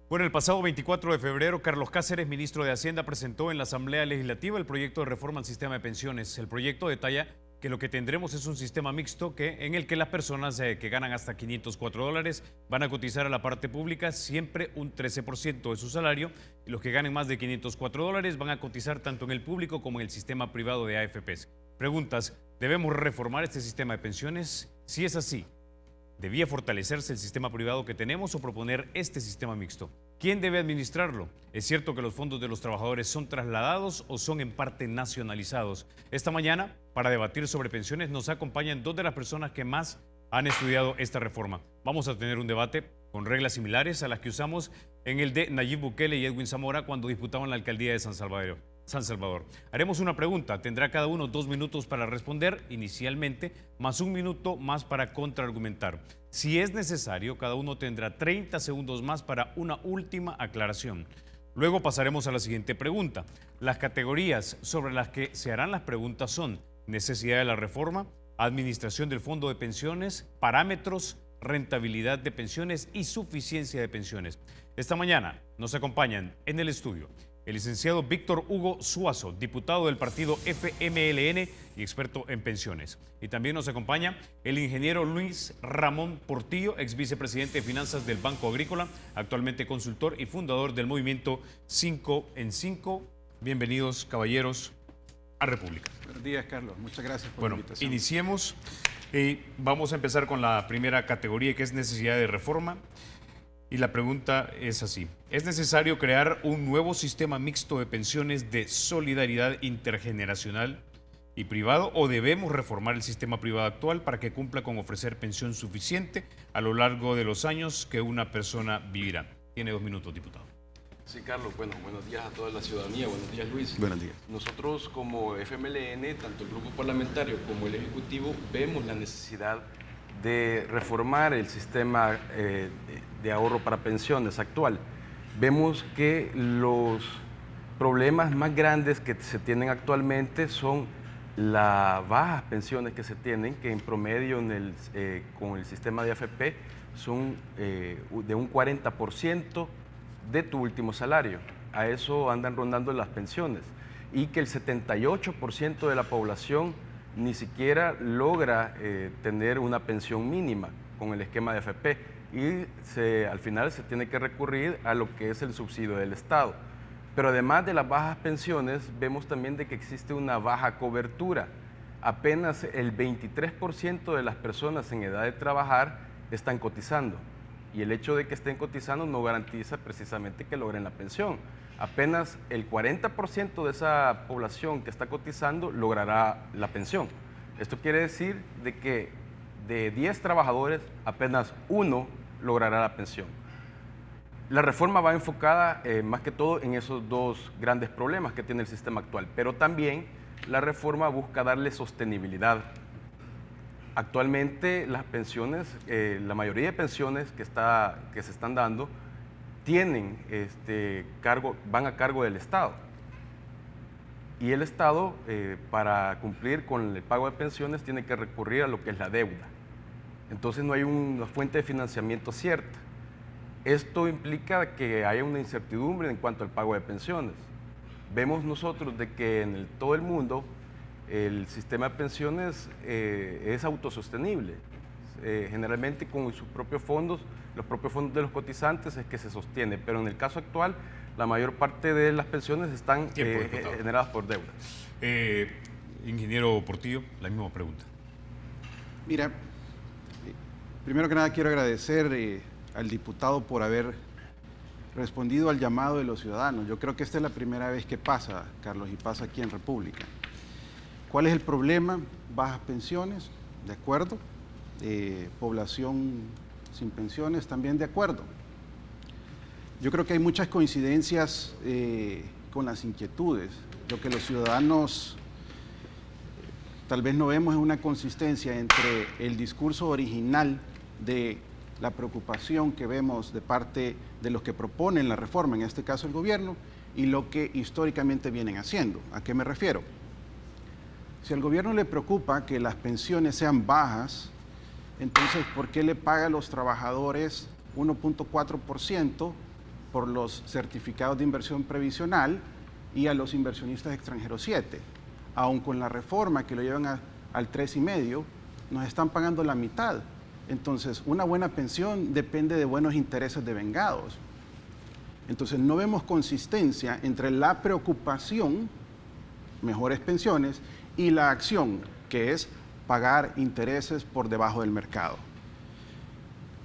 Bueno, el pasado 24 de febrero, Carlos Cáceres, ministro de Hacienda, presentó en la Asamblea Legislativa el proyecto de reforma al sistema de pensiones. El proyecto detalla que lo que tendremos es un sistema mixto en el que las personas que ganan hasta $504 van a cotizar a la parte pública siempre un 13% de su salario, y los que ganen más de $504 van a cotizar tanto en el público como en el sistema privado de AFPs. Preguntas: ¿debemos reformar este sistema de pensiones? Si es así, ¿debía fortalecerse el sistema privado que tenemos o proponer este sistema mixto? ¿Quién debe administrarlo? ¿Es cierto que los fondos de los trabajadores son trasladados o son en parte nacionalizados? Esta mañana, para debatir sobre pensiones, nos acompañan dos de las personas que más han estudiado esta reforma. Vamos a tener un debate con reglas similares a las que usamos en el de Nayib Bukele y Edwin Zamora cuando disputaban la alcaldía de San Salvador. Haremos una pregunta, tendrá cada uno 2 minutos para responder inicialmente, más 1 minuto más para contraargumentar. Si es necesario, cada uno tendrá 30 segundos más para una última aclaración. Luego pasaremos a la siguiente pregunta. Las categorías sobre las que se harán las preguntas son: necesidad de la reforma, administración del fondo de pensiones, parámetros, rentabilidad de pensiones y suficiencia de pensiones. Esta mañana nos acompañan en el estudio el licenciado Víctor Hugo Suazo, diputado del partido FMLN y experto en pensiones. Y también nos acompaña el ingeniero Luis Ramón Portillo, ex vicepresidente de Finanzas del Banco Agrícola, actualmente consultor y fundador del movimiento 5 en 5. Bienvenidos, caballeros, a República. Buenos días, Carlos. Muchas gracias por la invitación. Iniciemos. Vamos a empezar con la primera categoría, que es necesidad de reforma. Y la pregunta es así: ¿es necesario crear un nuevo sistema mixto de pensiones de solidaridad intergeneracional y privado, o debemos reformar el sistema privado actual para que cumpla con ofrecer pensión suficiente a lo largo de los años que una persona vivirá? Tiene 2 minutos, diputado. Sí, Carlos, buenos días a toda la ciudadanía. Buenos días, Luis. Buenos días. Nosotros como FMLN, tanto el grupo parlamentario como el Ejecutivo, vemos la necesidad de reformar el sistema de ahorro para pensiones actual. Vemos que los problemas más grandes que se tienen actualmente son las bajas pensiones que se tienen, que en promedio con el sistema de AFP son de un 40% de tu último salario. A eso andan rondando las pensiones. Y que el 78% de la población ni siquiera logra tener una pensión mínima con el esquema de AFP, y al final se tiene que recurrir a lo que es el subsidio del Estado. Pero además de las bajas pensiones, vemos también de que existe una baja cobertura. Apenas el 23% de las personas en edad de trabajar están cotizando, y el hecho de que estén cotizando no garantiza precisamente que logren la pensión. Apenas el 40% de esa población que está cotizando logrará la pensión. Esto quiere decir de que de 10 trabajadores, apenas 1 logrará la pensión. La reforma va enfocada más que todo en esos 2 grandes problemas que tiene el sistema actual, pero también la reforma busca darle sostenibilidad. Actualmente las pensiones, la mayoría de pensiones que se están dando, van a cargo del Estado. Y el Estado, para cumplir con el pago de pensiones, tiene que recurrir a lo que es la deuda. Entonces no hay una fuente de financiamiento cierta. Esto implica que haya una incertidumbre en cuanto al pago de pensiones. Vemos nosotros de que en todo el mundo el sistema de pensiones es autosostenible. Generalmente con sus propios fondos, los propios fondos de los cotizantes es que se sostiene, pero en el caso actual la mayor parte de las pensiones están generadas por deuda. Ingeniero Portillo, la misma pregunta. Mira, primero que nada quiero agradecer al diputado por haber respondido al llamado de los ciudadanos. Yo creo que esta es la primera vez que pasa, Carlos, y pasa aquí en República. ¿Cuál es el problema? Bajas pensiones, de acuerdo. Población sin pensiones, también de acuerdo. Yo creo que hay muchas coincidencias con las inquietudes. Lo que los ciudadanos tal vez no vemos es una consistencia entre el discurso original de la preocupación que vemos de parte de los que proponen la reforma, en este caso el gobierno, y lo que históricamente vienen haciendo. ¿A qué me refiero? Si al gobierno le preocupa que las pensiones sean bajas, entonces, ¿por qué le paga a los trabajadores 1.4% por los certificados de inversión previsional y a los inversionistas extranjeros 7. Aun con la reforma que lo llevan al 3,5, nos están pagando la mitad. Entonces, una buena pensión depende de buenos intereses de vengados. Entonces, no vemos consistencia entre la preocupación, mejores pensiones, y la acción, que es pagar intereses por debajo del mercado.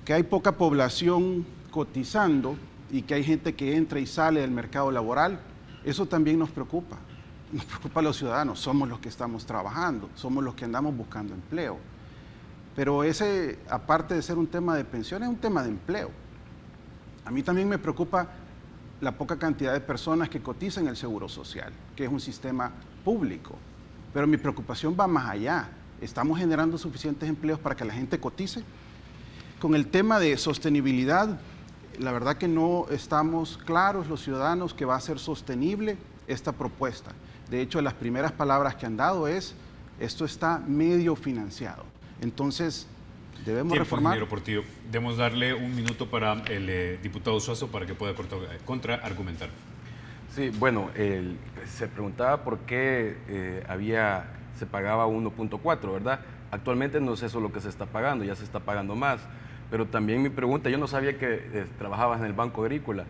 Que hay poca población cotizando y que hay gente que entra y sale del mercado laboral, eso también nos preocupa. Nos preocupa a los ciudadanos, somos los que estamos trabajando, somos los que andamos buscando empleo. Pero ese, aparte de ser un tema de pensiones, es un tema de empleo. A mí también me preocupa la poca cantidad de personas que cotizan el Seguro Social, que es un sistema público. Pero mi preocupación va más allá. ¿Estamos generando suficientes empleos para que la gente cotice? Con el tema de sostenibilidad, la verdad que no estamos claros los ciudadanos que va a ser sostenible esta propuesta. De hecho, las primeras palabras que han dado es, esto está medio financiado. Entonces, debemos reformar. Ingeniero Portillo, debemos darle un minuto para el diputado Suazo para que pueda contraargumentar. Sí, bueno, se preguntaba por qué se pagaba 1.4, ¿verdad? Actualmente no es eso lo que se está pagando, ya se está pagando más. Pero también mi pregunta, yo no sabía que trabajabas en el Banco Agrícola.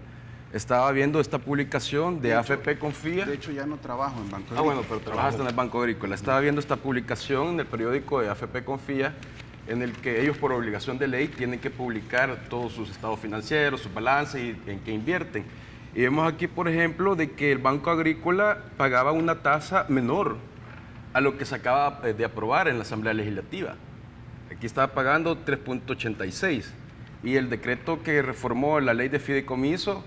Estaba viendo esta publicación de AFP Confía. De hecho, ya no trabajo en Banco Agrícola. Ah, bueno, pero trabajaste en el Banco Agrícola. Estaba viendo esta publicación en el periódico de AFP Confía, en el que ellos por obligación de ley tienen que publicar todos sus estados financieros, sus balances y en qué invierten. Y vemos aquí, por ejemplo, de que el Banco Agrícola pagaba una tasa menor a lo que se acaba de aprobar en la Asamblea Legislativa. Aquí estaba pagando 3.86 y el decreto que reformó la ley de fideicomiso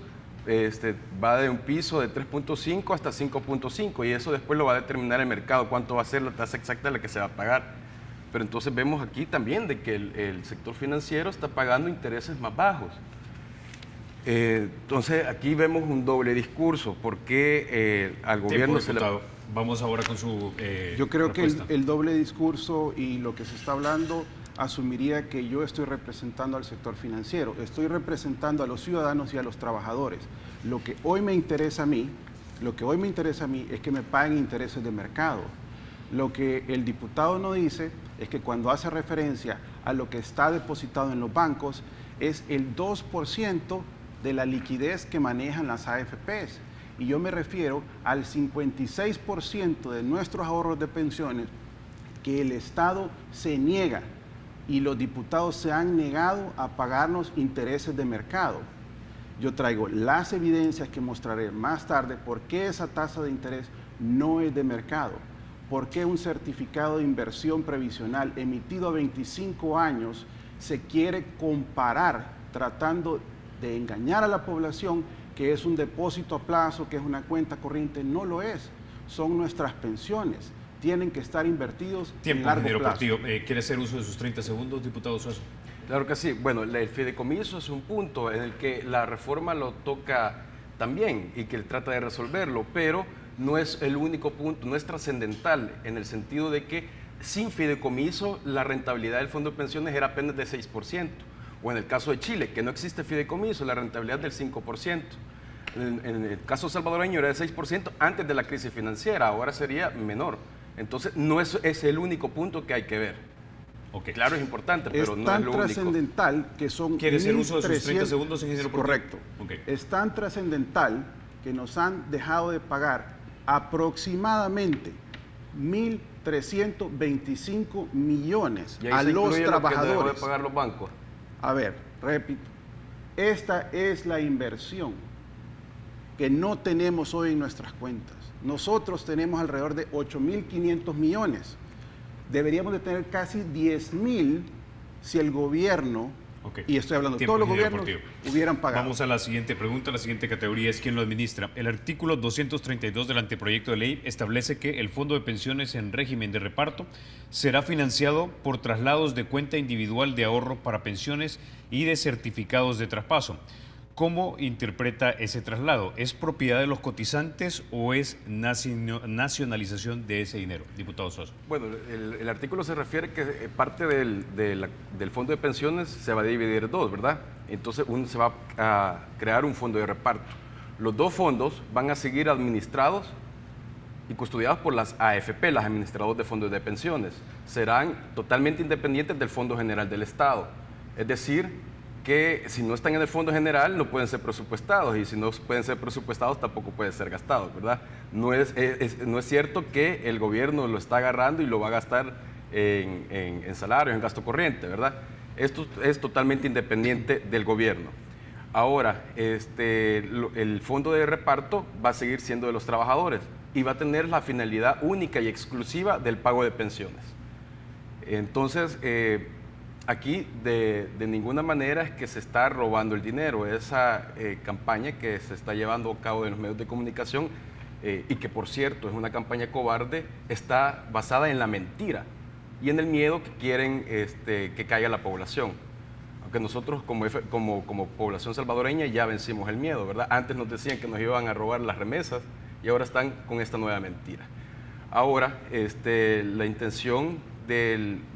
va de un piso de 3.5 hasta 5.5 y eso después lo va a determinar el mercado, cuánto va a ser la tasa exacta a la que se va a pagar. Pero entonces vemos aquí también de que el sector financiero está pagando intereses más bajos. Entonces aquí vemos un doble discurso, porque al gobierno se le... Vamos ahora con su Yo creo respuesta. que el doble discurso y lo que se está hablando asumiría que yo estoy representando al sector financiero, estoy representando a los ciudadanos y a los trabajadores. Lo que hoy me interesa a mí es que me paguen intereses de mercado. Lo que el diputado no dice es que cuando hace referencia a lo que está depositado en los bancos es el 2% de la liquidez que manejan las AFPs. Y yo me refiero al 56% de nuestros ahorros de pensiones que el Estado se niega y los diputados se han negado a pagarnos intereses de mercado. Yo traigo las evidencias que mostraré más tarde por qué esa tasa de interés no es de mercado, por qué un certificado de inversión previsional emitido a 25 años se quiere comparar tratando de engañar a la población que es un depósito a plazo, que es una cuenta corriente. No lo es, son nuestras pensiones, tienen que estar invertidos en largo ingeniero plazo. Portillo. ¿Quiere hacer uso de sus 30 segundos, diputado Suazo? Claro que sí. Bueno, el fideicomiso es un punto en el que la reforma lo toca también y que él trata de resolverlo, pero no es el único punto, no es trascendental en el sentido de que sin fideicomiso la rentabilidad del fondo de pensiones era apenas de 6%. O en el caso de Chile, que no existe fideicomiso, la rentabilidad del 5%. En el caso salvadoreño era del 6% antes de la crisis financiera, ahora sería menor. Entonces, no es el único punto que hay que ver. Okay. Claro, es importante, pero Es no es tan lo único. trascendental que son... ¿Quiere hacer uso de sus 30 1.300 segundos, ingeniero Portillo? Correcto. Okay. Es tan trascendental que nos han dejado de pagar aproximadamente 1.325 millones Y ahí a se los incluye lo que dejó trabajadores. de pagar los bancos. A ver, repito, esta es la inversión que no tenemos hoy en nuestras cuentas. Nosotros tenemos alrededor de 8.500 millones. Deberíamos de tener casi 10.000 si el gobierno, y estoy hablando de todos los gobiernos, hubieran pagado. Vamos a la siguiente pregunta. La siguiente categoría es quién lo administra. El artículo 232 del anteproyecto de ley establece que el fondo de pensiones en régimen de reparto será financiado por traslados de cuenta individual de ahorro para pensiones y de certificados de traspaso. ¿Cómo interpreta ese traslado? ¿Es propiedad de los cotizantes o es nacionalización de ese dinero? Diputado Suazo. Bueno, el artículo se refiere que parte del fondo de pensiones se va a dividir en dos, ¿verdad? Entonces se va a crear un fondo de reparto. Los dos fondos van a seguir administrados y custodiados por las AFP, las administradoras de fondos de pensiones. Serán totalmente independientes del Fondo General del Estado. Es decir, que si no están en el Fondo General no pueden ser presupuestados, y si no pueden ser presupuestados tampoco pueden ser gastados, ¿verdad? No es cierto que el gobierno lo está agarrando y lo va a gastar en salarios, en gasto corriente, ¿verdad? Esto es totalmente independiente del gobierno. Ahora, el fondo de reparto va a seguir siendo de los trabajadores y va a tener la finalidad única y exclusiva del pago de pensiones. Entonces, aquí de ninguna manera es que se está robando el dinero. Esa campaña que se está llevando a cabo en los medios de comunicación, y que por cierto es una campaña cobarde, está basada en la mentira y en el miedo que quieren que caiga la población. Aunque nosotros como población salvadoreña ya vencimos el miedo, ¿verdad? Antes nos decían que nos iban a robar las remesas y ahora están con esta nueva mentira. Ahora, la intención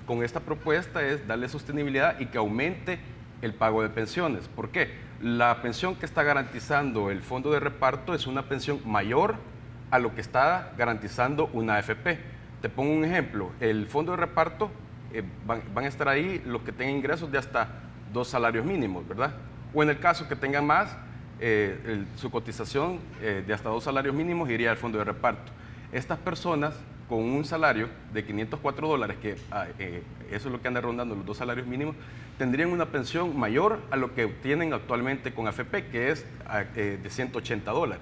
con esta propuesta es darle sostenibilidad y que aumente el pago de pensiones. ¿Por qué? La pensión que está garantizando el fondo de reparto es una pensión mayor a lo que está garantizando una AFP. Te pongo un ejemplo, el fondo de reparto van a estar ahí los que tengan ingresos de hasta 2 salarios mínimos, ¿verdad? O en el caso que tengan más, su cotización de hasta 2 salarios mínimos iría al fondo de reparto. Estas personas con un salario de $504, que eso es lo que anda rondando los 2 salarios mínimos, tendrían una pensión mayor a lo que obtienen actualmente con AFP, que es de $180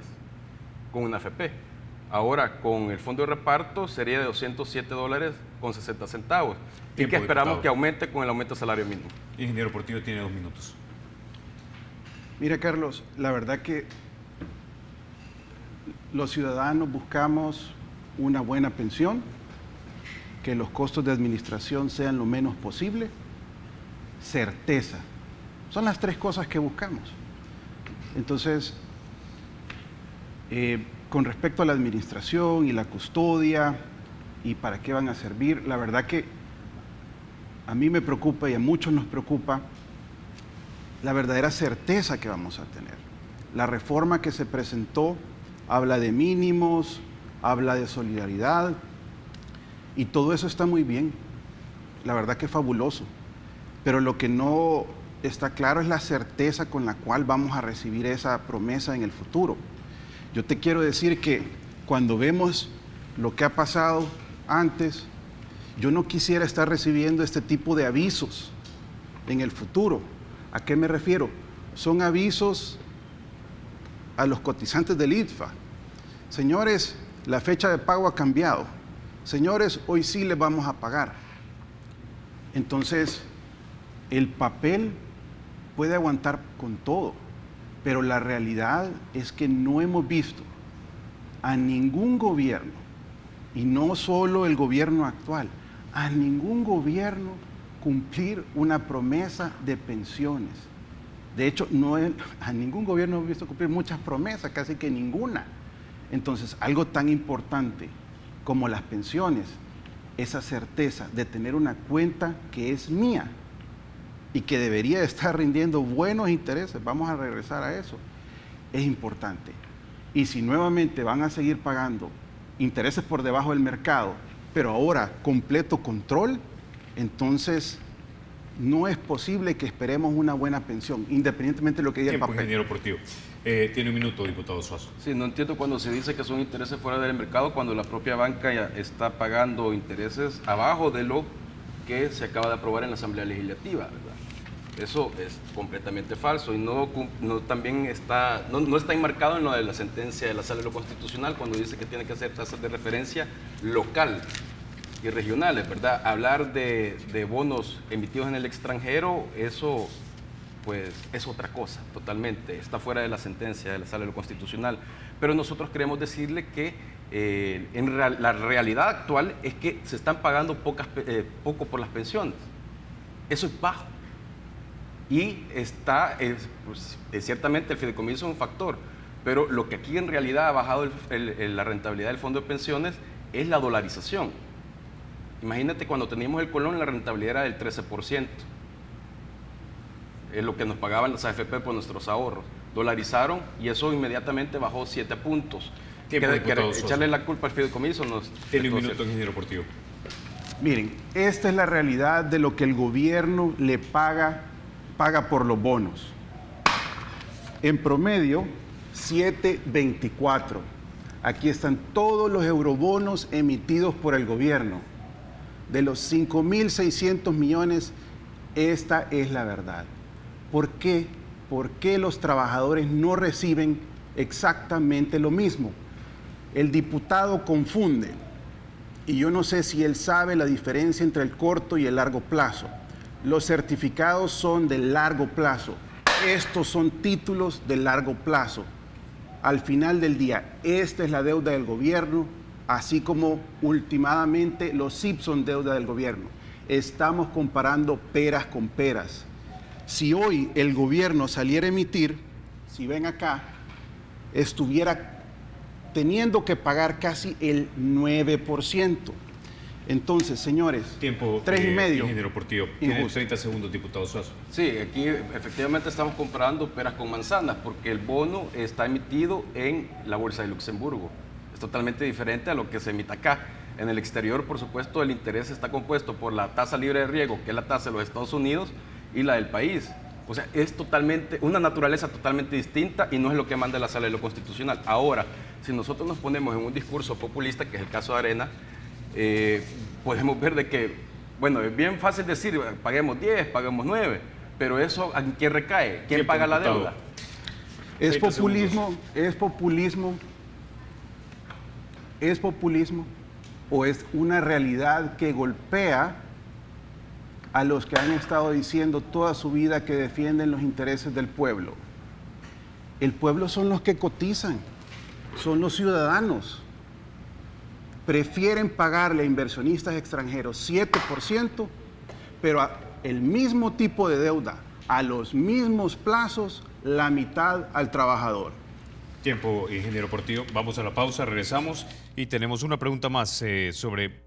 con una AFP. Ahora, con el fondo de reparto sería de $207.60, y que esperamos que aumente con el aumento del salario mínimo. Ingeniero Portillo tiene 2 minutos. Mira, Carlos, la verdad que los ciudadanos buscamos una buena pensión, que los costos de administración sean lo menos posible, certeza. Son las 3 cosas que buscamos. Entonces, con respecto a la administración y la custodia y para qué van a servir, la verdad que a mí me preocupa y a muchos nos preocupa la verdadera certeza que vamos a tener. La reforma que se presentó habla de mínimos, habla de solidaridad y todo eso está muy bien. La verdad que es fabuloso. Pero lo que no está claro es la certeza con la cual vamos a recibir esa promesa en el futuro. Yo te quiero decir que cuando vemos lo que ha pasado antes, yo no quisiera estar recibiendo este tipo de avisos en el futuro. ¿A qué me refiero? Son avisos a los cotizantes del ITFA. Señores, la fecha de pago ha cambiado. Señores, hoy sí les vamos a pagar. Entonces, el papel puede aguantar con todo, pero la realidad es que no hemos visto a ningún gobierno, y no solo el gobierno actual, a ningún gobierno cumplir una promesa de pensiones. De hecho, a ningún gobierno hemos visto cumplir muchas promesas, casi que ninguna. Entonces, algo tan importante como las pensiones, esa certeza de tener una cuenta que es mía y que debería estar rindiendo buenos intereses, vamos a regresar a eso, es importante. Y si nuevamente van a seguir pagando intereses por debajo del mercado, pero ahora completo control, entonces no es posible que esperemos una buena pensión, independientemente de lo que diga el papel. Ingeniero Portillo. Tiene un minuto, diputado Suazo. Sí, no entiendo cuando se dice que son intereses fuera del mercado, cuando la propia banca ya está pagando intereses abajo de lo que se acaba de aprobar en la Asamblea Legislativa, ¿verdad? Eso es completamente falso y no está enmarcado en lo de la sentencia de la Sala de lo Constitucional, cuando dice que tiene que hacer tasas de referencia local y regionales, ¿verdad? Hablar de bonos emitidos en el extranjero, eso pues es otra cosa, totalmente, está fuera de la sentencia de la Sala de lo Constitucional. Pero nosotros queremos decirle que la realidad actual es que se están pagando poco por las pensiones. Eso es bajo. Y ciertamente el fideicomiso es un factor, pero lo que aquí en realidad ha bajado la rentabilidad del fondo de pensiones es la dolarización. Imagínate, cuando teníamos el colón, la rentabilidad era del 13%. es lo que nos pagaban las AFP por nuestros ahorros. Dolarizaron y eso inmediatamente bajó 7 puntos. Echarle la culpa al fideicomiso nos... Tiene un minuto, ingeniero Portillo. Miren, esta es la realidad de lo que el gobierno le paga por los bonos. En promedio, 7.24. Aquí están todos los eurobonos emitidos por el gobierno. De los 5.600 millones, esta es la verdad. ¿Por qué? ¿Por qué los trabajadores no reciben exactamente lo mismo? El diputado confunde, y yo no sé si él sabe la diferencia entre el corto y el largo plazo. Los certificados son de largo plazo. Estos son títulos de largo plazo. Al final del día, esta es la deuda del gobierno, así como últimamente los SIP son deuda del gobierno. Estamos comparando peras con peras. Si hoy el gobierno saliera a emitir, si ven acá, estuviera teniendo que pagar casi el 9%. Entonces, señores, tiempo 3,5. Ingeniero Portillo, tiene 30 segundos, diputado Suazo. Sí, aquí efectivamente estamos comparando peras con manzanas porque el bono está emitido en la Bolsa de Luxemburgo. Es totalmente diferente a lo que se emite acá. En el exterior, por supuesto, el interés está compuesto por la tasa libre de riesgo, que es la tasa de los Estados Unidos, y la del país. O sea, es totalmente, una naturaleza totalmente distinta y no es lo que manda la Sala de lo Constitucional. Ahora, si nosotros nos ponemos en un discurso populista, que es el caso de Arena, podemos ver de que, bueno, es bien fácil decir, paguemos 10, paguemos 9, pero eso, ¿a quién recae? ¿Quién paga la deuda? ¿Es populismo o es una realidad que golpea a los que han estado diciendo toda su vida que defienden los intereses del pueblo? El pueblo son los que cotizan, son los ciudadanos. Prefieren pagarle a inversionistas extranjeros 7%, pero el mismo tipo de deuda, a los mismos plazos, la mitad al trabajador. Tiempo, ingeniero Portillo. Vamos a la pausa, regresamos y tenemos una pregunta más sobre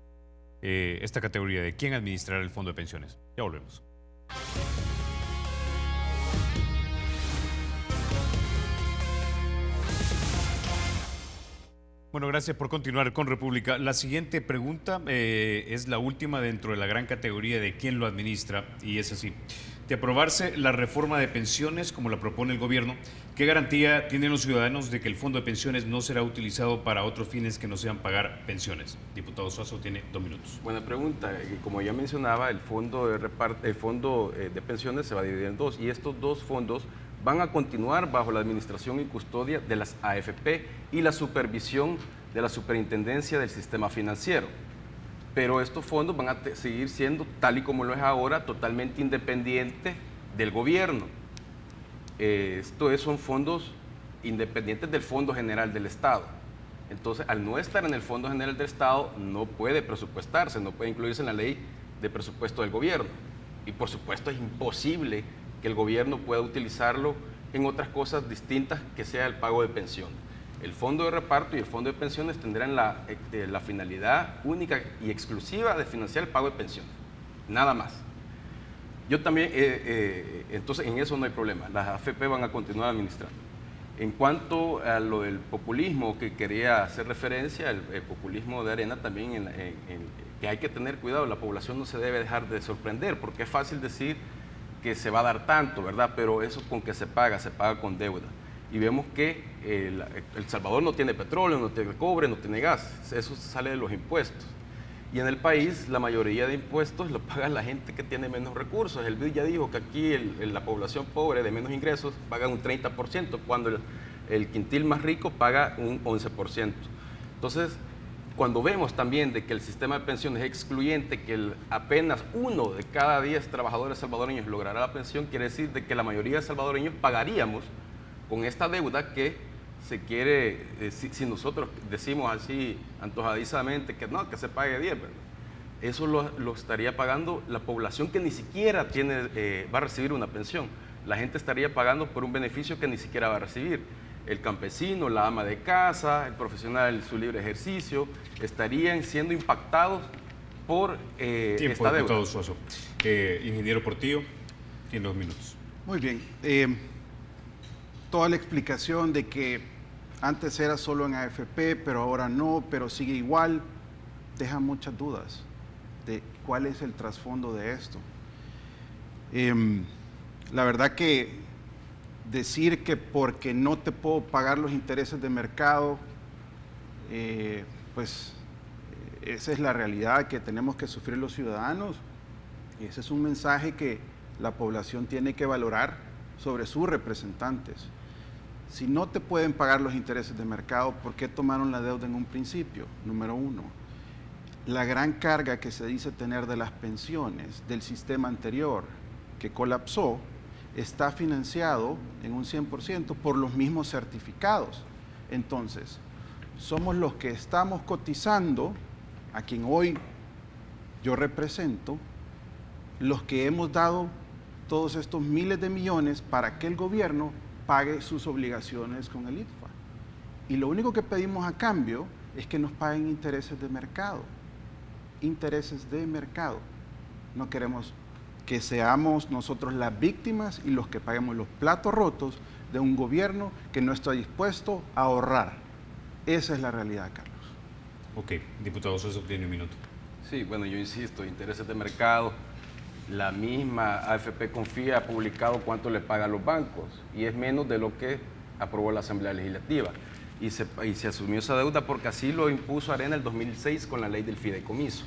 esta categoría de quién administrará el fondo de pensiones. Ya volvemos. Bueno, gracias por continuar con República. La siguiente pregunta es la última dentro de la gran categoría de quién lo administra, y es así. De aprobarse la reforma de pensiones como la propone el gobierno, ¿qué garantía tienen los ciudadanos de que el fondo de pensiones no será utilizado para otros fines que no sean pagar pensiones? Diputado Suazo, tiene 2 minutos. Buena pregunta. Como ya mencionaba, el fondo de pensiones se va a dividir en dos, y estos dos fondos van a continuar bajo la administración y custodia de las AFP y la supervisión de la Superintendencia del Sistema Financiero. Pero estos fondos van a seguir siendo, tal y como lo es ahora, totalmente independientes del gobierno. Son fondos independientes del Fondo General del Estado. Entonces, al no estar en el Fondo General del Estado, no puede presupuestarse, no puede incluirse en la ley de presupuesto del gobierno. Y por supuesto es imposible que el gobierno pueda utilizarlo en otras cosas distintas que sea el pago de pensión. El fondo de reparto y el fondo de pensiones tendrán la finalidad única y exclusiva de financiar el pago de pensiones, nada más. Yo también, entonces en eso no hay problema, las AFP van a continuar administrando. En cuanto a lo del populismo que quería hacer referencia, el populismo de Arena también, que hay que tener cuidado, la población no se debe dejar de sorprender, porque es fácil decir que se va a dar tanto, ¿verdad? Pero eso con que se paga con deuda. Y vemos que El Salvador no tiene petróleo, no tiene cobre, no tiene gas, eso sale de los impuestos. Y en el país la mayoría de impuestos lo paga la gente que tiene menos recursos. El BID ya dijo que aquí la población pobre de menos ingresos paga un 30%, cuando el quintil más rico paga un 11%. Entonces, cuando vemos también de que el sistema de pensiones es excluyente, que apenas 1 de cada 10 trabajadores salvadoreños logrará la pensión, quiere decir de que la mayoría de salvadoreños pagaríamos con esta deuda que se quiere, si nosotros decimos así antojadizamente que no, que se pague 10, ¿verdad? Eso lo estaría pagando la población que ni siquiera va a recibir una pensión. La gente estaría pagando por un beneficio que ni siquiera va a recibir. El campesino, la ama de casa, el profesional en su libre ejercicio, estarían siendo impactados por esta deuda. Suazo. Ingeniero Portillo, tiene 2 minutos. Muy bien. Toda la explicación de que antes era solo en AFP, pero ahora no, pero sigue igual, deja muchas dudas de cuál es el trasfondo de esto. La verdad que decir que porque no te puedo pagar los intereses de mercado, pues esa es la realidad que tenemos que sufrir los ciudadanos, y ese es un mensaje que la población tiene que valorar sobre sus representantes. Si no te pueden pagar los intereses de mercado, ¿por qué tomaron la deuda en un principio? Número uno, la gran carga que se dice tener de las pensiones del sistema anterior que colapsó está financiado en un 100% por los mismos certificados. Entonces, somos los que estamos cotizando, a quien hoy yo represento, los que hemos dado todos estos miles de millones para que el gobierno pague sus obligaciones con el ITFA. Y lo único que pedimos a cambio es que nos paguen intereses de mercado. Intereses de mercado. No queremos que seamos nosotros las víctimas y los que paguemos los platos rotos de un gobierno que no está dispuesto a ahorrar. Esa es la realidad, Carlos. Ok, diputado Sosa, tiene un minuto. Sí, bueno, yo insisto, intereses de mercado. La misma AFP Confía ha publicado cuánto le paga a los bancos y es menos de lo que aprobó la Asamblea Legislativa. Y se asumió esa deuda porque así lo impuso Arena el 2006 con la ley del fideicomiso.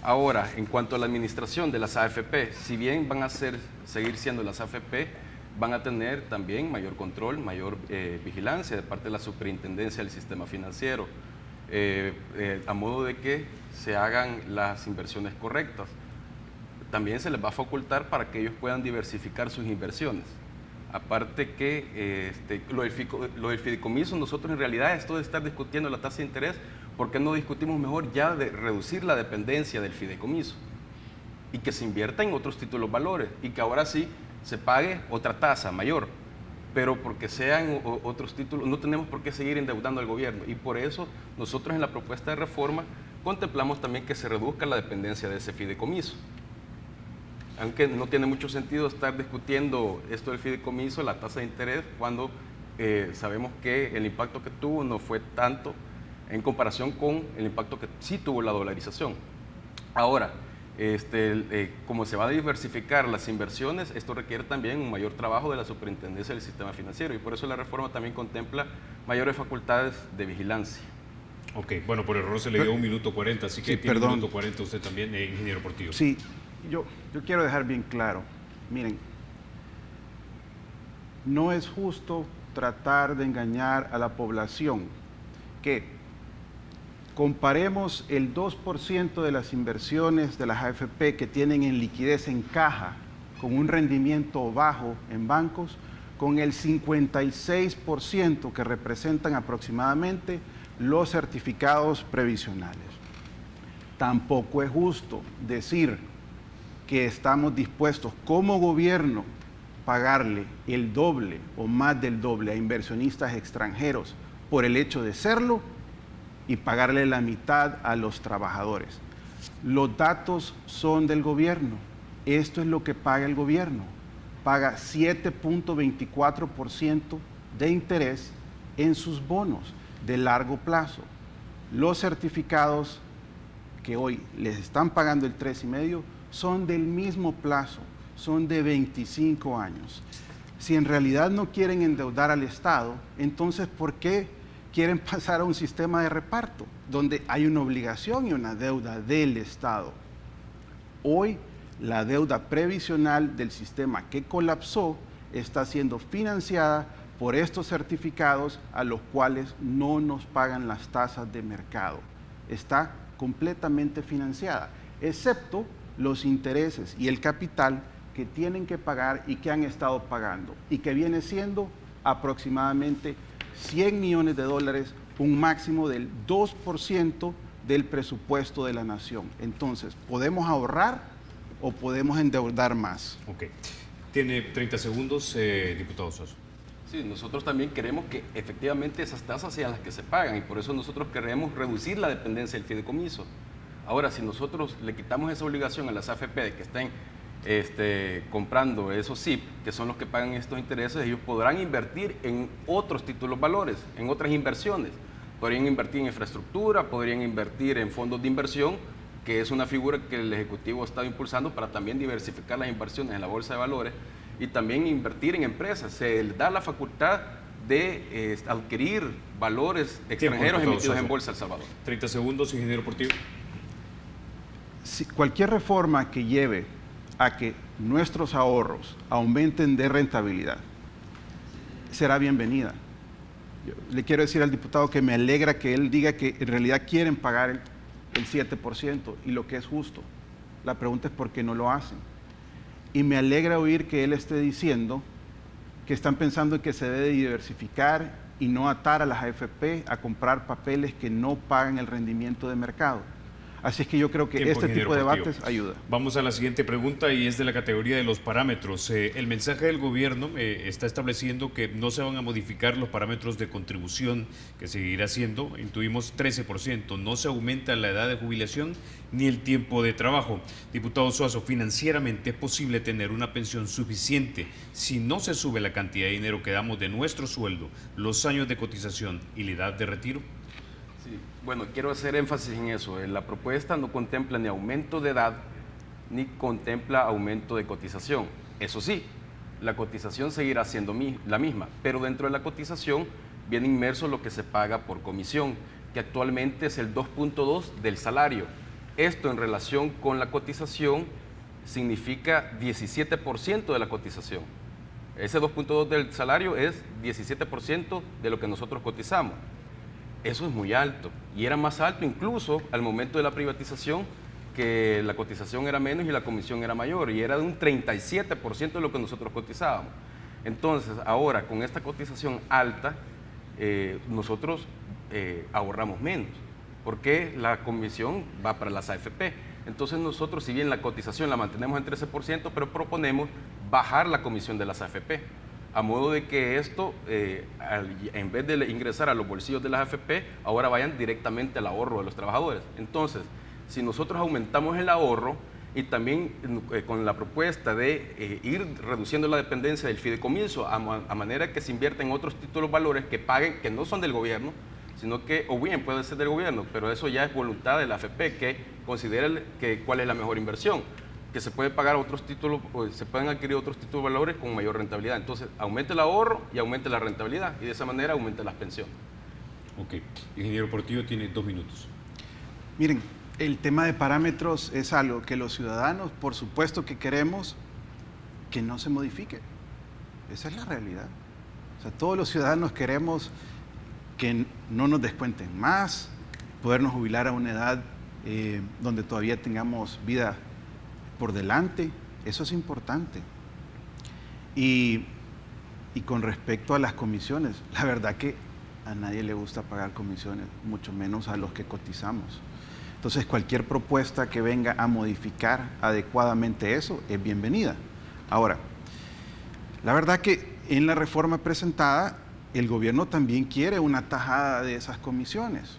Ahora, en cuanto a la administración de las AFP, si bien van a seguir siendo las AFP, van a tener también mayor control, mayor vigilancia de parte de la Superintendencia del Sistema Financiero, a modo de que se hagan las inversiones correctas. También se les va a facultar para que ellos puedan diversificar sus inversiones. Aparte que lo del fideicomiso, nosotros en realidad esto de estar discutiendo la tasa de interés, ¿por qué no discutimos mejor ya de reducir la dependencia del fideicomiso? Y que se invierta en otros títulos valores y que ahora sí se pague otra tasa mayor. Pero porque sean otros títulos, no tenemos por qué seguir endeudando al gobierno. Y por eso nosotros en la propuesta de reforma contemplamos también que se reduzca la dependencia de ese fideicomiso. Aunque no tiene mucho sentido estar discutiendo esto del fideicomiso, la tasa de interés, cuando sabemos que el impacto que tuvo no fue tanto en comparación con el impacto que sí tuvo la dolarización. Ahora, como se va a diversificar las inversiones, esto requiere también un mayor trabajo de la Superintendencia del Sistema Financiero y por eso la reforma también contempla mayores facultades de vigilancia. Ok, bueno, por error se le dio 1 minuto 40, así que sí, tiene perdón. 1 minuto 40 usted también, ingeniero Portillo. Sí, yo quiero dejar bien claro, miren, no es justo tratar de engañar a la población, que comparemos el 2% de las inversiones de las AFP que tienen en liquidez en caja con un rendimiento bajo en bancos, con el 56% que representan aproximadamente los certificados previsionales. Tampoco es justo decir que estamos dispuestos como gobierno pagarle el doble o más del doble a inversionistas extranjeros por el hecho de serlo y pagarle la mitad a los trabajadores. Los datos son del gobierno. Esto es lo que paga el gobierno. Paga 7.24% de interés en sus bonos de largo plazo. Los certificados que hoy les están pagando el 3,5% son del mismo plazo, son de 25 años. Si en realidad no quieren endeudar al Estado, entonces ¿por qué quieren pasar a un sistema de reparto donde hay una obligación y una deuda del Estado? Hoy la deuda previsional del sistema que colapsó está siendo financiada por estos certificados a los cuales no nos pagan las tasas de mercado. Está completamente financiada, excepto los intereses y el capital que tienen que pagar y que han estado pagando y que viene siendo aproximadamente 100 millones de dólares, un máximo del 2% del presupuesto de la nación. Entonces, ¿podemos ahorrar o podemos endeudar más? Ok. Tiene 30 segundos, diputado Sosa. Sí, nosotros también queremos que efectivamente esas tasas sean las que se pagan y por eso nosotros queremos reducir la dependencia del fideicomiso. Ahora, si nosotros le quitamos esa obligación a las AFP de que estén comprando esos SIP, que son los que pagan estos intereses, ellos podrán invertir en otros títulos valores, en otras inversiones. Podrían invertir en infraestructura, podrían invertir en fondos de inversión, que es una figura que el Ejecutivo está impulsando para también diversificar las inversiones en la Bolsa de Valores y también invertir en empresas. Se les da la facultad de adquirir valores extranjeros emitidos en Bolsa El Salvador. 30 segundos, ingeniero Portillo. Si cualquier reforma que lleve a que nuestros ahorros aumenten de rentabilidad será bienvenida. Yo le quiero decir al diputado que me alegra que él diga que en realidad quieren pagar el 7% y lo que es justo. La pregunta es por qué no lo hacen. Y me alegra oír que él esté diciendo que están pensando en que se debe diversificar y no atar a las AFP a comprar papeles que no pagan el rendimiento de mercado. Así es que yo creo que este tipo de debates ayuda. Vamos a la siguiente pregunta y es de la categoría de los parámetros. El mensaje del gobierno está estableciendo que no se van a modificar los parámetros de contribución, que seguirá siendo, intuimos, 13%. No se aumenta la edad de jubilación ni el tiempo de trabajo. Diputado Suazo, ¿financieramente es posible tener una pensión suficiente si no se sube la cantidad de dinero que damos de nuestro sueldo, los años de cotización y la edad de retiro? Sí, bueno, quiero hacer énfasis en eso. La propuesta no contempla ni aumento de edad ni contempla aumento de cotización. Eso sí, la cotización seguirá siendo la misma, pero dentro de la cotización viene inmerso lo que se paga por comisión, que actualmente es el 2.2 del salario. Esto en relación con la cotización significa 17% de la cotización. Ese 2.2 del salario es 17% de lo que nosotros cotizamos. Eso es muy alto y era más alto incluso al momento de la privatización, que la cotización era menos y la comisión era mayor y era de un 37% de lo que nosotros cotizábamos. Entonces ahora con esta cotización alta nosotros ahorramos menos porque la comisión va para las AFP. Entonces nosotros, si bien la cotización la mantenemos en 13%, pero proponemos bajar la comisión de las AFP. A modo de que esto, en vez de ingresar a los bolsillos de las AFP, ahora vayan directamente al ahorro de los trabajadores. Entonces, si nosotros aumentamos el ahorro y también con la propuesta de ir reduciendo la dependencia del fideicomiso a manera que se invierta en otros títulos valores que paguen, que no son del gobierno, sino que, o bien puede ser del gobierno, pero eso ya es voluntad de la AFP que considere cuál es la mejor inversión, que se puede pagar otros títulos, o se pueden adquirir otros títulos de valores con mayor rentabilidad. Entonces, aumente el ahorro y aumente la rentabilidad, y de esa manera aumente las pensiones. Ok. Ingeniero Portillo tiene 2 minutos. Miren, el tema de parámetros es algo que los ciudadanos, por supuesto que queremos que no se modifique. Esa es la realidad. O sea, todos los ciudadanos queremos que no nos descuenten más, podernos jubilar a una edad donde todavía tengamos vida por delante. Eso es importante. Y con respecto a las comisiones, la verdad que a nadie le gusta pagar comisiones, mucho menos a los que cotizamos. Entonces, cualquier propuesta que venga a modificar adecuadamente eso es bienvenida. Ahora, la verdad que en la reforma presentada, el gobierno también quiere una tajada de esas comisiones.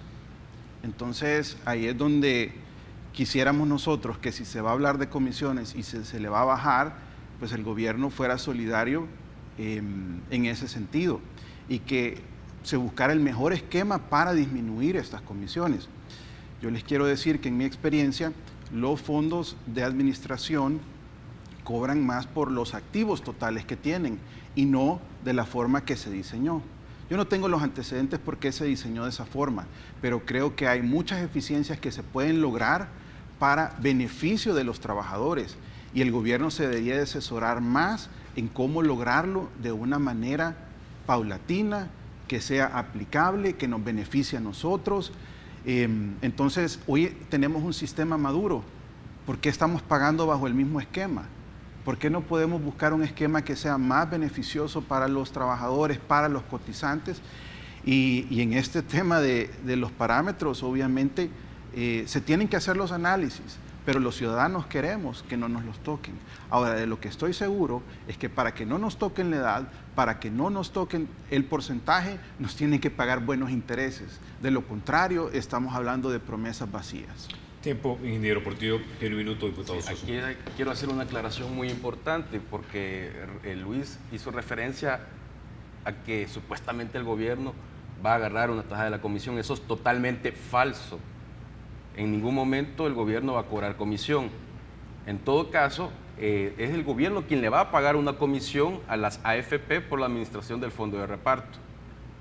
Entonces, ahí es donde quisiéramos nosotros que si se va a hablar de comisiones y se le va a bajar, pues el gobierno fuera solidario en ese sentido y que se buscara el mejor esquema para disminuir estas comisiones. Yo les quiero decir que en mi experiencia, los fondos de administración cobran más por los activos totales que tienen y no de la forma que se diseñó. Yo no tengo los antecedentes por qué se diseñó de esa forma, pero creo que hay muchas eficiencias que se pueden lograr para beneficio de los trabajadores y el gobierno se debería de asesorar más en cómo lograrlo de una manera paulatina, que sea aplicable, que nos beneficie a nosotros. Entonces, hoy tenemos un sistema maduro. ¿Por qué estamos pagando bajo el mismo esquema? ¿Por qué no podemos buscar un esquema que sea más beneficioso para los trabajadores, para los cotizantes? Y en este tema de los parámetros, obviamente, se tienen que hacer los análisis, pero los ciudadanos queremos que no nos los toquen. Ahora, de lo que estoy seguro es que para que no nos toquen la edad, para que no nos toquen el porcentaje, nos tienen que pagar buenos intereses. De lo contrario, estamos hablando de promesas vacías. Tiempo, ingeniero Portillo, tiene un minuto, diputado Sí, Soso. aquí quiero hacer una aclaración muy importante porque Luis hizo referencia a que supuestamente el gobierno va a agarrar una tajada de la comisión. Eso es totalmente falso. En ningún momento el gobierno va a cobrar comisión. En todo caso, es el gobierno quien le va a pagar una comisión a las AFP por la administración del fondo de reparto.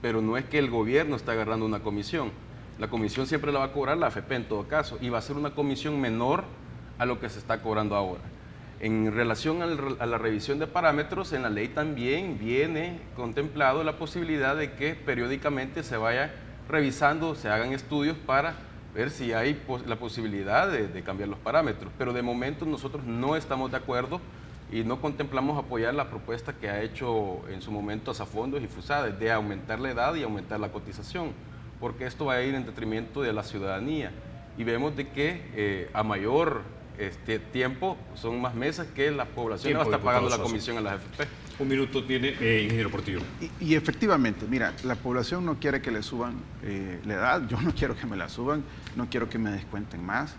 Pero no es que el gobierno está agarrando una comisión. La comisión siempre la va a cobrar la AFP en todo caso y va a ser una comisión menor a lo que se está cobrando ahora. En relación a la revisión de parámetros, en la ley también viene contemplado la posibilidad de que periódicamente se vaya revisando, se hagan estudios para ver si hay la posibilidad de cambiar los parámetros. Pero de momento nosotros no estamos de acuerdo y no contemplamos apoyar la propuesta que ha hecho en su momento Asafondos y FUSADE de aumentar la edad y aumentar la cotización, porque esto va a ir en detrimento de la ciudadanía. Y vemos de que a mayor tiempo son más meses que la población va a estar pagando la comisión a las AFP. Un minuto tiene, ingeniero Portillo. Y efectivamente, mira, la población no quiere que le suban la edad, yo no quiero que me la suban, no quiero que me descuenten más,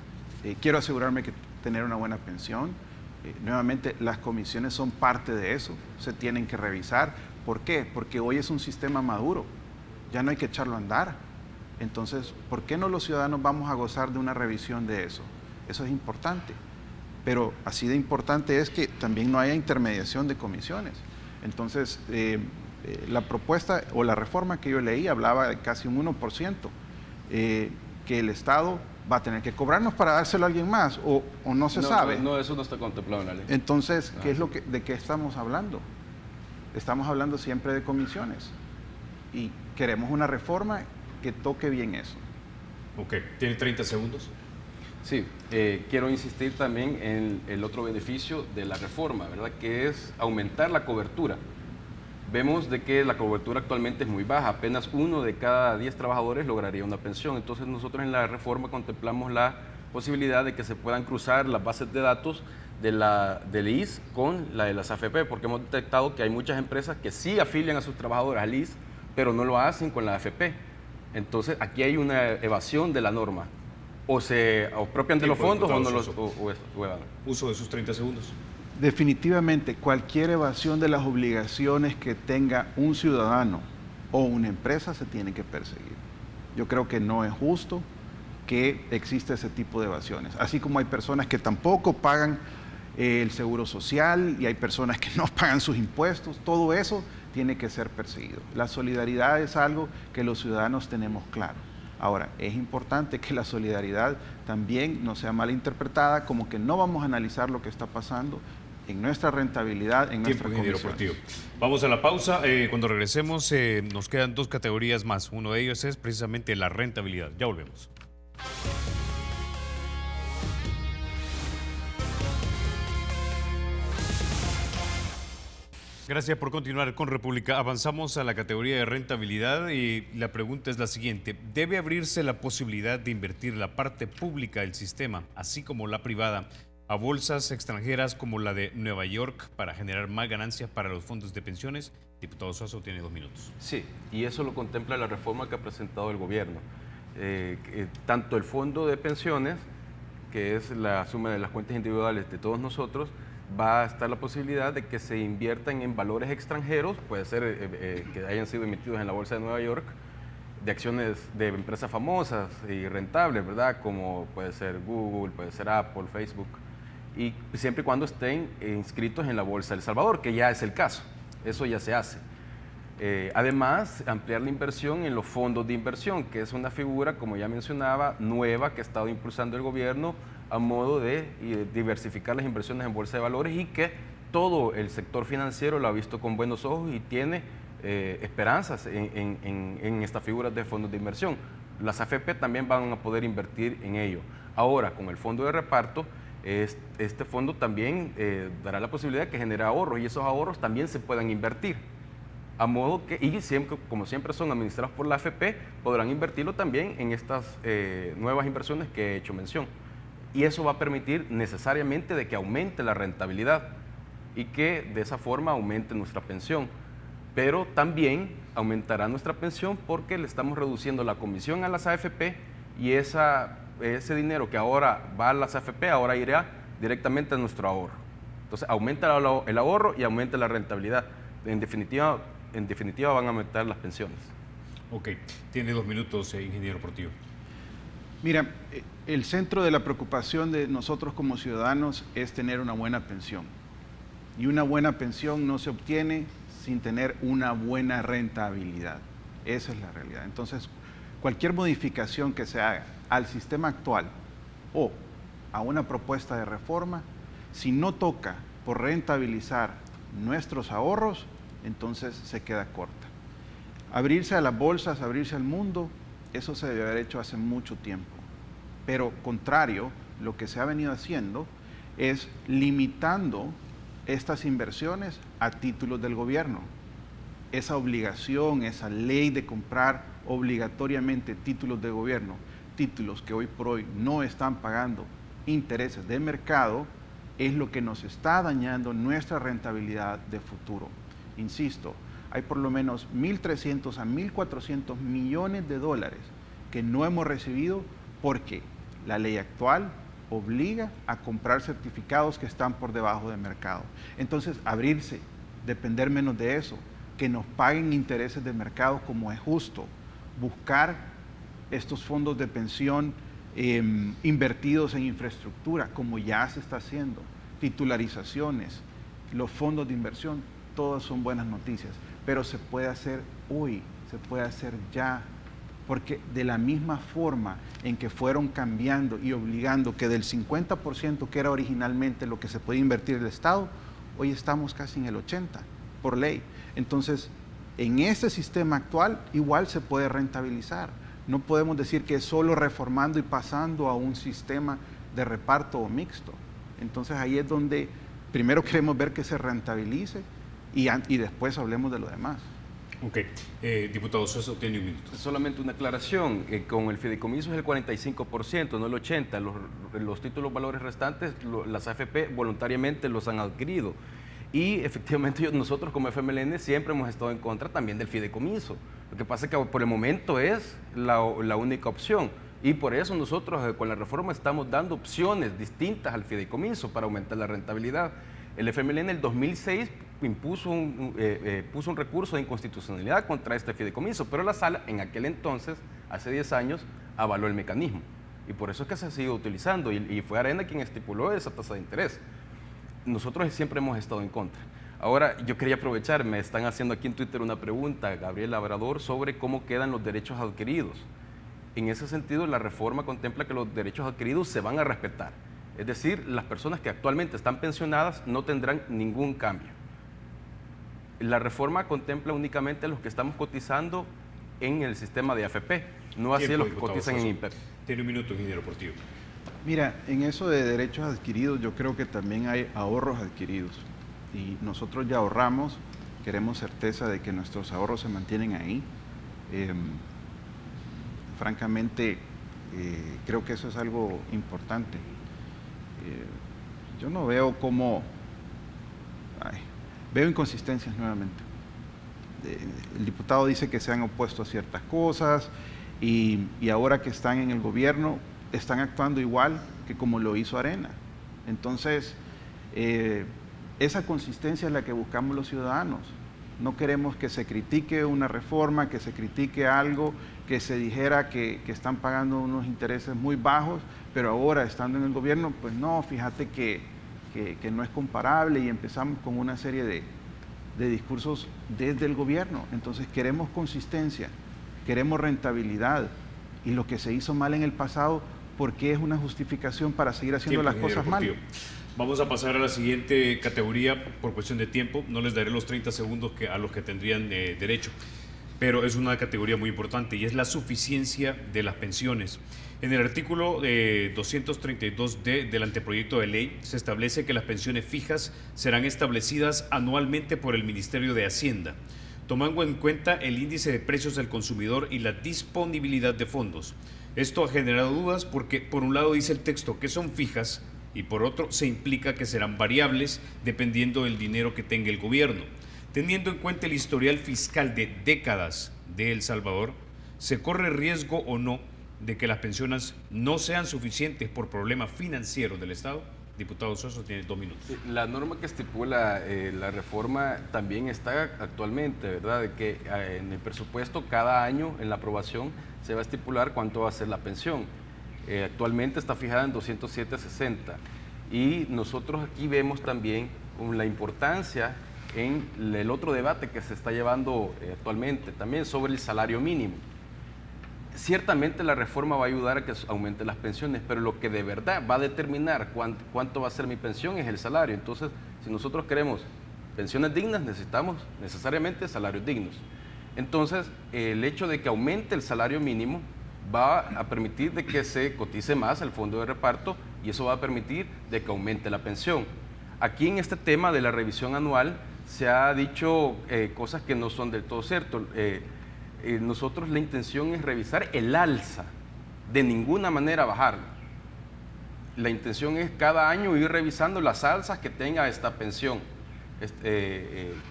quiero asegurarme que tener una buena pensión. Nuevamente, las comisiones son parte de eso, se tienen que revisar. ¿Por qué? Porque hoy es un sistema maduro, ya no hay que echarlo a andar. Entonces, ¿por qué no los ciudadanos vamos a gozar de una revisión de eso? Eso es importante. Pero así de importante es que también no haya intermediación de comisiones. Entonces, la propuesta o la reforma que yo leí hablaba de casi un 1%, que el Estado va a tener que cobrarnos para dárselo a alguien más, o no se sabe. No, eso no está contemplado en la ley. Entonces, ¿de qué estamos hablando? Estamos hablando siempre de comisiones. Y queremos una reforma que toque bien eso. Ok, tiene 30 segundos. Sí, quiero insistir también en el otro beneficio de la reforma, ¿verdad? Que es aumentar la cobertura. Vemos de que la cobertura actualmente es muy baja, apenas 1 de cada 10 trabajadores lograría una pensión. Entonces nosotros en la reforma contemplamos la posibilidad de que se puedan cruzar las bases de datos del ISS con la de las AFP, porque hemos detectado que hay muchas empresas que sí afilian a sus trabajadores al ISS, pero no lo hacen con la AFP. Entonces aquí hay una evasión de la norma. O se apropian de los fondos o no los evaden. Uso de sus 30 segundos. Definitivamente, cualquier evasión de las obligaciones que tenga un ciudadano o una empresa se tiene que perseguir. Yo creo que no es justo que exista ese tipo de evasiones. Así como hay personas que tampoco pagan el seguro social y hay personas que no pagan sus impuestos, todo eso tiene que ser perseguido. La solidaridad es algo que los ciudadanos tenemos claro. Ahora, es importante que la solidaridad también no sea mal interpretada como que no vamos a analizar lo que está pasando en nuestra rentabilidad, en nuestra comisión. Vamos a la pausa. Cuando regresemos nos quedan 2 categorías más. Uno de ellos es precisamente la rentabilidad. Ya volvemos. Gracias por continuar con República. Avanzamos a la categoría de rentabilidad y la pregunta es la siguiente. ¿Debe abrirse la posibilidad de invertir la parte pública del sistema, así como la privada, a bolsas extranjeras como la de Nueva York para generar más ganancias para los fondos de pensiones? Diputado Suazo tiene 2 minutos. Sí, y eso lo contempla la reforma que ha presentado el gobierno. Tanto el fondo de pensiones, que es la suma de las cuentas individuales de todos nosotros, va a estar la posibilidad de que se inviertan en valores extranjeros, puede ser que hayan sido emitidos en la Bolsa de Nueva York, de acciones de empresas famosas y rentables, ¿verdad? Como puede ser Google, puede ser Apple, Facebook, y siempre y cuando estén inscritos en la Bolsa de El Salvador, que ya es el caso, eso ya se hace. Además, ampliar la inversión en los fondos de inversión, que es una figura, como ya mencionaba, nueva que ha estado impulsando el gobierno a modo de diversificar las inversiones en bolsa de valores y que todo el sector financiero lo ha visto con buenos ojos y tiene esperanzas en estas figuras de fondos de inversión. Las AFP también van a poder invertir en ello. Ahora, con el fondo de reparto, este fondo también dará la posibilidad de que genere ahorros y esos ahorros también se puedan invertir. A modo que, y siempre, como siempre son administrados por la AFP, podrán invertirlo también en estas nuevas inversiones que he hecho mención. Y eso va a permitir necesariamente de que aumente la rentabilidad y que de esa forma aumente nuestra pensión. Pero también aumentará nuestra pensión porque le estamos reduciendo la comisión a las AFP y esa ese dinero que ahora va a las AFP, ahora irá directamente a nuestro ahorro. Entonces aumenta el ahorro y aumenta la rentabilidad. En definitiva van a aumentar las pensiones. Ok, tiene 2 minutos, ingeniero Portillo. Mira, el centro de la preocupación de nosotros como ciudadanos es tener una buena pensión. Y una buena pensión no se obtiene sin tener una buena rentabilidad. Esa es la realidad. Entonces, cualquier modificación que se haga al sistema actual o a una propuesta de reforma, si no toca por rentabilizar nuestros ahorros, entonces se queda corta. Abrirse a las bolsas, abrirse al mundo, eso se debe haber hecho hace mucho tiempo. Pero contrario, lo que se ha venido haciendo es limitando estas inversiones a títulos del gobierno. Esa obligación, esa ley de comprar obligatoriamente títulos de gobierno, títulos que hoy por hoy no están pagando intereses de mercado, es lo que nos está dañando nuestra rentabilidad de futuro. Insisto, hay por lo menos 1.300 a 1.400 millones de dólares que no hemos recibido porque la ley actual obliga a comprar certificados que están por debajo de mercado. Entonces, abrirse, depender menos de eso, que nos paguen intereses de mercado como es justo, buscar estos fondos de pensión invertidos en infraestructura, como ya se está haciendo, titularizaciones, los fondos de inversión, todas son buenas noticias, pero se puede hacer hoy, se puede hacer ya, porque de la misma forma en que fueron cambiando y obligando que del 50% que era originalmente lo que se podía invertir el Estado, hoy estamos casi en el 80% por ley. Entonces, en ese sistema actual igual se puede rentabilizar. No podemos decir que es solo reformando y pasando a un sistema de reparto o mixto. Entonces ahí es donde primero queremos ver que se rentabilice y después hablemos de lo demás. Ok, diputado Sosa, tiene 1 minuto. Solamente una aclaración, con el fideicomiso es el 45%, no el 80%. Los títulos valores restantes, las AFP voluntariamente los han adquirido. Y efectivamente nosotros como FMLN siempre hemos estado en contra también del fideicomiso. Lo que pasa es que por el momento es la única opción. Y por eso nosotros con la reforma estamos dando opciones distintas al fideicomiso para aumentar la rentabilidad. El FMLN en el 2006 puso un recurso de inconstitucionalidad contra este fideicomiso, pero la sala en aquel entonces, hace 10 años, avaló el mecanismo. Y por eso es que se sigue utilizando y fue Arena quien estipuló esa tasa de interés. Nosotros siempre hemos estado en contra. Ahora, yo quería aprovechar, me están haciendo aquí en Twitter una pregunta, Gabriel Labrador, sobre cómo quedan los derechos adquiridos. En ese sentido, la reforma contempla que los derechos adquiridos se van a respetar. Es decir, las personas que actualmente están pensionadas no tendrán ningún cambio. La reforma contempla únicamente a los que estamos cotizando en el sistema de AFP, no así a los que cotizan en IPEP. Tiene 1 minuto, ingeniero Portillo. Mira, en eso de derechos adquiridos, yo creo que también hay ahorros adquiridos. Y nosotros ya ahorramos, queremos certeza de que nuestros ahorros se mantienen ahí. Francamente, creo que eso es algo importante. Yo no veo cómo... veo inconsistencias nuevamente. El diputado dice que se han opuesto a ciertas cosas y ahora que están en el gobierno están actuando igual que como lo hizo Arena. Entonces, esa consistencia es la que buscamos los ciudadanos. No queremos que se critique una reforma, que se critique algo, que se dijera que están pagando unos intereses muy bajos, pero ahora, estando en el gobierno, pues no, fíjate que no es comparable y empezamos con una serie de discursos desde el gobierno. Entonces queremos consistencia, queremos rentabilidad y lo que se hizo mal en el pasado, ¿por qué es una justificación para seguir haciendo las cosas mal? Vamos a pasar a la siguiente categoría por cuestión de tiempo. No les daré los 30 segundos a los que tendrían derecho, pero es una categoría muy importante y es la suficiencia de las pensiones. En el artículo 232D del anteproyecto de ley se establece que las pensiones fijas serán establecidas anualmente por el Ministerio de Hacienda, tomando en cuenta el índice de precios del consumidor y la disponibilidad de fondos. Esto ha generado dudas porque por un lado dice el texto que son fijas y por otro se implica que serán variables dependiendo del dinero que tenga el gobierno. Teniendo en cuenta el historial fiscal de décadas de El Salvador, ¿se corre riesgo o no de que las pensiones no sean suficientes por problemas financieros del Estado? Diputado Soso, tiene 2 minutos. Sí, la norma que estipula la reforma también está actualmente, ¿verdad? De que en el presupuesto cada año en la aprobación se va a estipular cuánto va a ser la pensión. Actualmente está fijada en 207.60 y nosotros aquí vemos también la importancia en el otro debate que se está llevando actualmente también sobre el salario mínimo. Ciertamente la reforma va a ayudar a que aumenten las pensiones, pero lo que de verdad va a determinar cuánto va a ser mi pensión es el salario. Entonces, si nosotros queremos pensiones dignas, necesitamos necesariamente salarios dignos. Entonces, el hecho de que aumente el salario mínimo va a permitir de que se cotice más al fondo de reparto y eso va a permitir de que aumente la pensión. Aquí en este tema de la revisión anual se ha dicho cosas que no son del todo ciertas. Nosotros la intención es revisar el alza, de ninguna manera bajarla. La intención es cada año ir revisando las alzas que tenga esta pensión,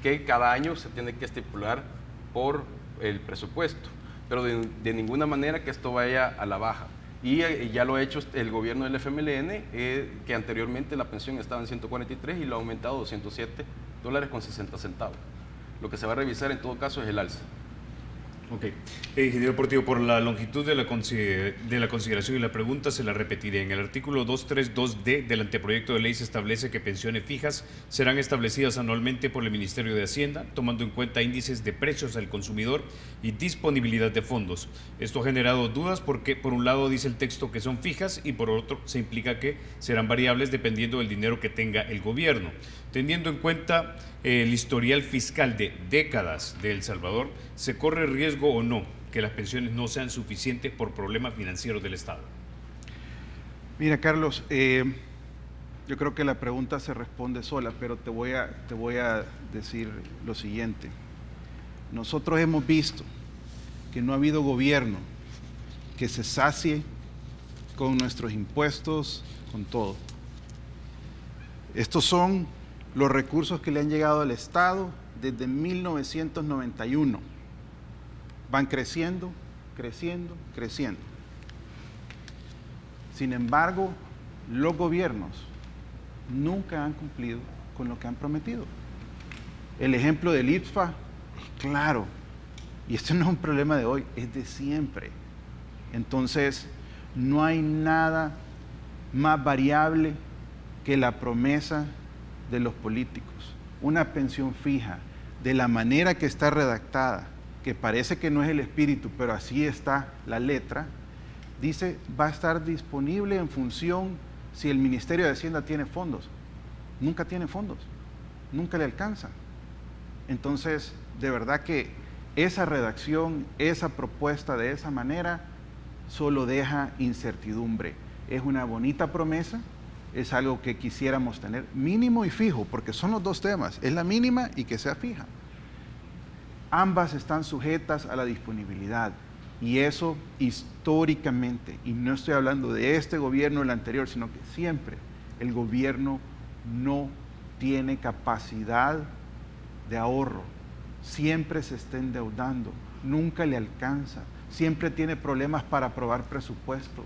que cada año se tiene que estipular por el presupuesto, pero de ninguna manera que esto vaya a la baja. Y ya lo ha hecho el gobierno del FMLN, que anteriormente la pensión estaba en 143 y lo ha aumentado a $207.60. Lo que se va a revisar en todo caso es el alza. Ok. Ingeniero Portillo, por la longitud de la consideración y la pregunta se la repetiré. En el artículo 232D del anteproyecto de ley se establece que pensiones fijas serán establecidas anualmente por el Ministerio de Hacienda, tomando en cuenta índices de precios al consumidor y disponibilidad de fondos. Esto ha generado dudas porque por un lado dice el texto que son fijas y por otro se implica que serán variables dependiendo del dinero que tenga el gobierno. Teniendo en cuenta el historial fiscal de décadas de El Salvador, ¿se corre riesgo o no que las pensiones no sean suficientes por problemas financieros del Estado? Mira, Carlos, yo creo que la pregunta se responde sola, pero te voy a decir lo siguiente. Nosotros hemos visto que no ha habido gobierno que se sacie con nuestros impuestos, con todo. Estos son los recursos que le han llegado al Estado desde 1991. Van creciendo, creciendo, creciendo. Sin embargo, los gobiernos nunca han cumplido con lo que han prometido. El ejemplo del IPFA es claro, y esto no es un problema de hoy, es de siempre. Entonces, no hay nada más variable que la promesa de los políticos. Una pensión fija, de la manera que está redactada, que parece que no es el espíritu, pero así está la letra, dice, va a estar disponible en función si el Ministerio de Hacienda tiene fondos. Nunca tiene fondos, nunca le alcanza. Entonces, de verdad que esa redacción, esa propuesta de esa manera, solo deja incertidumbre. Es una bonita promesa, es algo que quisiéramos tener mínimo y fijo, porque son los dos temas, es la mínima y que sea fija. Ambas están sujetas a la disponibilidad y eso históricamente, y no estoy hablando de este gobierno o el anterior, sino que siempre el gobierno no tiene capacidad de ahorro, siempre se está endeudando, nunca le alcanza, siempre tiene problemas para aprobar presupuesto,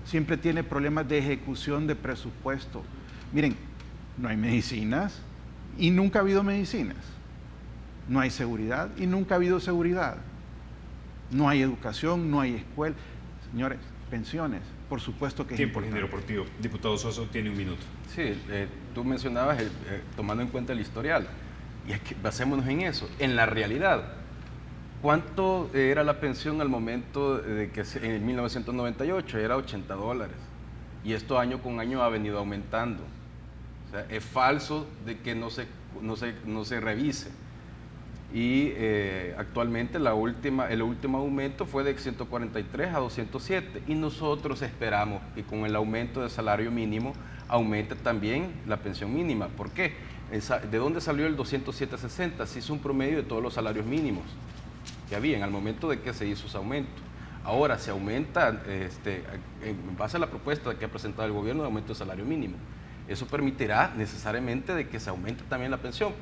siempre tiene problemas de ejecución de presupuesto. Miren, no hay medicinas y nunca ha habido medicinas. No hay seguridad y nunca ha habido seguridad. No hay educación, no hay escuela. Señores, pensiones, por supuesto que Tiempo, ingeniero Portillo. Diputado Soso, tiene 1 minuto. Sí, tú mencionabas tomando en cuenta el historial. Y es que basémonos en eso, en la realidad. ¿Cuánto era la pensión al momento de que en 1998? Era $80. Y esto año con año ha venido aumentando. O sea, es falso de que no se revise. Y actualmente el último aumento fue de 143 a 207. Y nosotros esperamos que con el aumento del salario mínimo aumente también la pensión mínima. ¿Por qué? ¿De dónde salió el 207.60? Se hizo un promedio de todos los salarios mínimos que había al momento de que se hizo ese aumento. Ahora se aumenta, en base a la propuesta que ha presentado el gobierno de aumento del salario mínimo. Eso permitirá necesariamente de que se aumente también la pensión,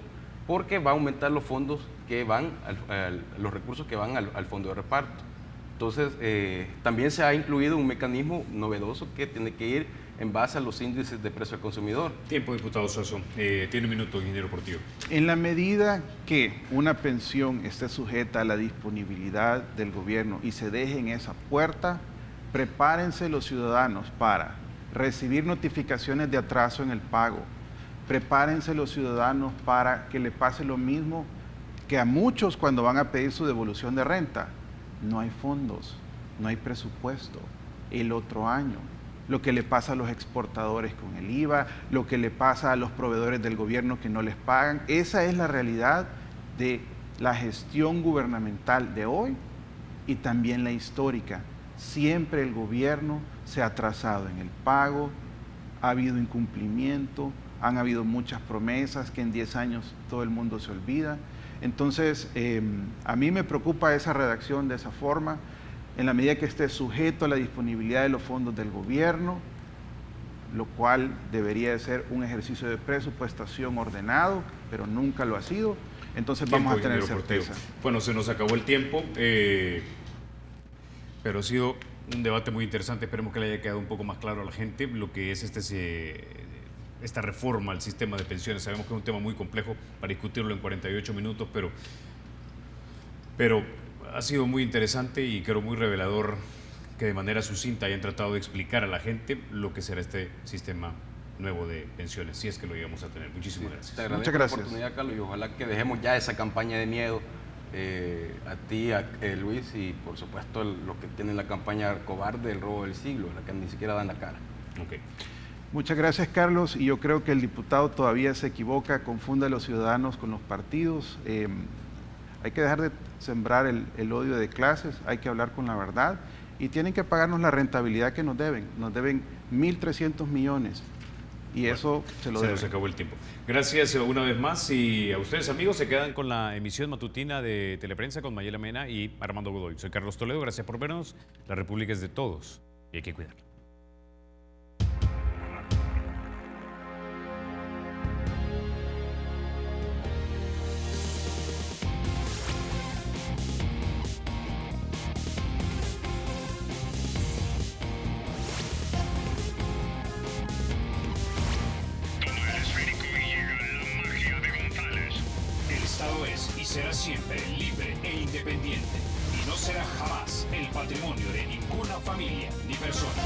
porque va a aumentar los fondos que van, los recursos que van al fondo de reparto. Entonces, también se ha incluido un mecanismo novedoso que tiene que ir en base a los índices de precio al consumidor. Tiempo, diputado Suazo. Tiene un minuto, ingeniero Portillo. En la medida que una pensión esté sujeta a la disponibilidad del gobierno y se deje en esa puerta, prepárense los ciudadanos para recibir notificaciones de atraso en el pago. Prepárense los ciudadanos para que le pase lo mismo que a muchos cuando van a pedir su devolución de renta. No hay fondos, no hay presupuesto el otro año. Lo que le pasa a los exportadores con el IVA, lo que le pasa a los proveedores del gobierno que no les pagan. Esa es la realidad de la gestión gubernamental de hoy y también la histórica. Siempre el gobierno se ha atrasado en el pago, ha habido incumplimiento, han habido muchas promesas que en 10 años todo el mundo se olvida. Entonces, a mí me preocupa esa redacción de esa forma, en la medida que esté sujeto a la disponibilidad de los fondos del gobierno, lo cual debería de ser un ejercicio de presupuestación ordenado, pero nunca lo ha sido. Entonces vamos a tener certeza. Bueno, se nos acabó el tiempo, pero ha sido un debate muy interesante. Esperemos que le haya quedado un poco más claro a la gente lo que es esta reforma al sistema de pensiones. Sabemos que es un tema muy complejo para discutirlo en 48 minutos, pero ha sido muy interesante y creo muy revelador que de manera sucinta hayan tratado de explicar a la gente lo que será este sistema nuevo de pensiones, si es que lo llegamos a tener. Muchísimas gracias. Te agradezco Muchas gracias. la oportunidad, Carlos, y ojalá que dejemos ya esa campaña de miedo a ti, a Luis, y por supuesto los que tienen la campaña cobarde del robo del siglo, la que ni siquiera dan la cara. Okay. Muchas gracias, Carlos, y yo creo que el diputado todavía se equivoca, confunde a los ciudadanos con los partidos. Hay que dejar de sembrar el odio de clases, hay que hablar con la verdad y tienen que pagarnos la rentabilidad que nos deben. Nos deben 1.300 millones y bueno, eso se lo deben. Se nos acabó el tiempo. Gracias una vez más y a ustedes, amigos, se quedan con la emisión matutina de Teleprensa con Mayela Mena y Armando Godoy. Soy Carlos Toledo, gracias por vernos. La República es de todos y hay que cuidarla. Será siempre libre e independiente y no será jamás el patrimonio de ninguna familia ni persona.